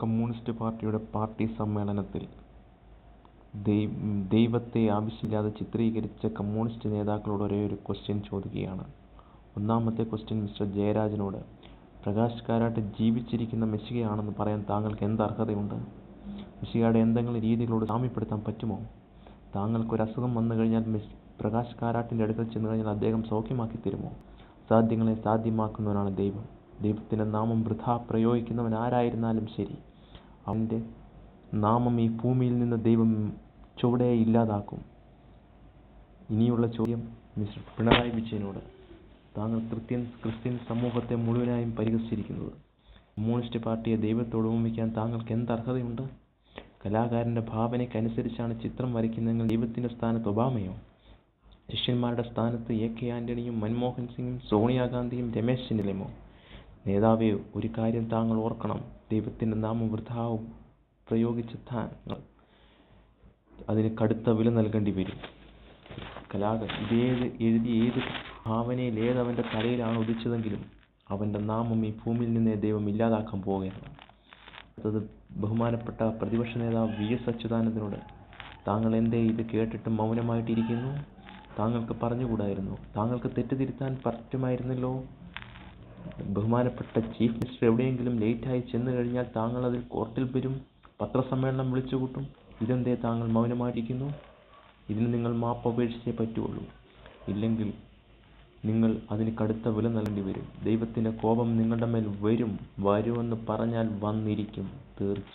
Communist പാർട്ടിയുടെ party സമ്മേളനത്തിൽ ദൈവത്തെ ആവശ്യമില്ലാതെ ചിത്രീകരിച്ച കമ്മ്യൂണിസ്റ്റ് നേതാക്കളോട് ഒരേയൊരു ക്വസ്റ്റ്യൻ ചോദിക്കുകയാണ്. ഒന്നാമത്തെ ക്വസ്റ്റ്യൻ മിസ്റ്റർ ജയരാജനോട്. പ്രകാശ് കാരാട്ട് ജീവിച്ചിരിക്കുന്ന മെസ്സിഹയാണെന്ന് പറയാൻ താങ്കൾക്ക് എന്ത് അർഹതയുണ്ട്? മെസ്സിഹയുടെ എന്തെങ്കിലും രീതികളോട് സാമ്യപ്പെടുത്താൻ പറ്റുമോ? താങ്കൾക്കൊരു അസുഖം വന്നു കഴിഞ്ഞാൽ പ്രകാശ് കാരാട്ടിൻ്റെ അടുക്കൽ ചെന്ന് കഴിഞ്ഞാൽ അദ്ദേഹം സൗഖ്യമാക്കി തരുമോ? അസാധ്യങ്ങളെ സാധ്യമാക്കുന്നവനാണ് ദൈവം. ദൈവത്തിൻ്റെ നാമം വൃഥാ പ്രയോഗിക്കുന്നവൻ ആരായിരുന്നാലും ശരി, അവൻ്റെ നാമം ഈ ഭൂമിയിൽ നിന്ന് ദൈവം ചുവടെ ഇല്ലാതാക്കും. ഇനിയുള്ള ചോദ്യം മിസ്റ്റർ പിണറായി വിജയനോട്. താങ്കൾ ക്രിസ്ത്യൻ സമൂഹത്തെ മുഴുവനായും പരിഹസിച്ചിരിക്കുന്നത്. കമ്മ്യൂണിസ്റ്റ് പാർട്ടിയെ ദൈവത്തോട് ഉപമിക്കാൻ താങ്കൾക്ക് എന്ത് അർഹതയുണ്ട്? കലാകാരൻ്റെ ഭാവനയ്ക്കനുസരിച്ചാണ് ചിത്രം വരയ്ക്കുന്നതെങ്കിൽ ദൈവത്തിൻ്റെ സ്ഥാനത്ത് ഒബാമയോ? ശിഷ്യന്മാരുടെ സ്ഥാനത്ത് എ കെ ആൻ്റണിയും മൻമോഹൻ സിംഗും സോണിയാഗാന്ധിയും രമേശ് ചെന്നിത്തലയുമോ? നേതാവേ, ഒരു കാര്യം താങ്കൾ ഓർക്കണം. ദൈവത്തിൻ്റെ നാമം വൃഥാ പ്രയോഗിച്ച താങ്കൾ അതിന് കടുത്ത വില നൽകേണ്ടി വരും. എഴുതിയ ഏത് ഭാവനയിൽ ഏതവൻ്റെ തലയിലാണ് ഉദിച്ചതെങ്കിലും അവൻ്റെ നാമം ഈ ഭൂമിയിൽ നിന്നേ ദൈവം ഇല്ലാതാക്കാൻ പോവുകയാണ്. അടുത്തത് ബഹുമാനപ്പെട്ട പ്രതിപക്ഷ നേതാവ് വി.എസ്. അച്യുതാനന്ദനോട്. താങ്കൾ എന്തേ ഇത് കേട്ടിട്ട് മൗനമായിട്ടിരിക്കുന്നു? താങ്കൾക്ക് പറഞ്ഞുകൂടായിരുന്നോ? താങ്കൾക്ക് തെറ്റുതിരുത്താൻ പറ്റുമായിരുന്നല്ലോ. ബഹുമാനപ്പെട്ട ചീഫ് മിനിസ്റ്റർ എവിടെയെങ്കിലും ലേറ്റായി ചെന്ന് കഴിഞ്ഞാൽ താങ്കൾ അതിൽ കോർട്ടിൽ വരും, പത്രസമ്മേളനം വിളിച്ചുകൂട്ടും. ഇതെന്തേ താങ്കൾ മൗനമായിരിക്കുന്നു? ഇതിന് നിങ്ങൾ മാപ്പപേക്ഷിച്ചേ പറ്റുള്ളൂ. ഇല്ലെങ്കിൽ നിങ്ങൾ അതിന് കടുത്ത വില നൽകേണ്ടി വരും. ദൈവത്തിൻ്റെ കോപം നിങ്ങളുടെ മേൽ വരുമെന്ന് പറഞ്ഞാൽ വന്നിരിക്കും, തീർച്ച.